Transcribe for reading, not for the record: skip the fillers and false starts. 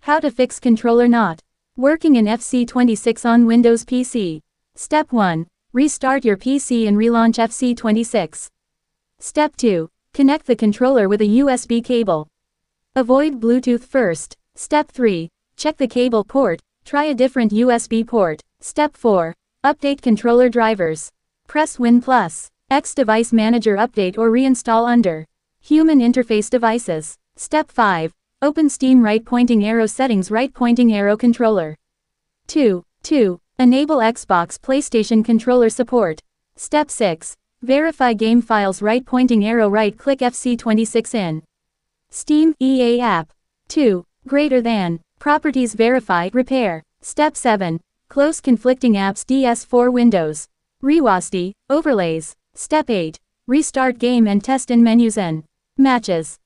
How to fix controller not working in FC26 on Windows PC. Step 1. Restart your PC and relaunch FC26. Step 2. Connect the controller with a USB cable. Avoid Bluetooth first. Step 3. Check the cable port, try a different USB port. Step 4. Update controller drivers. Press Win plus X Device Manager update or reinstall under Human Interface Devices. Step 5. Open Steam right pointing arrow settings right pointing arrow controller. 2. Enable Xbox PlayStation controller support. Step 6. Verify game files right pointing arrow right click FC26 in Steam EA app. 2. Greater than Properties verify repair. Step 7. Close conflicting apps DS4 Windows. ReWASD, overlays. Step 8. Restart game and test in menus and matches.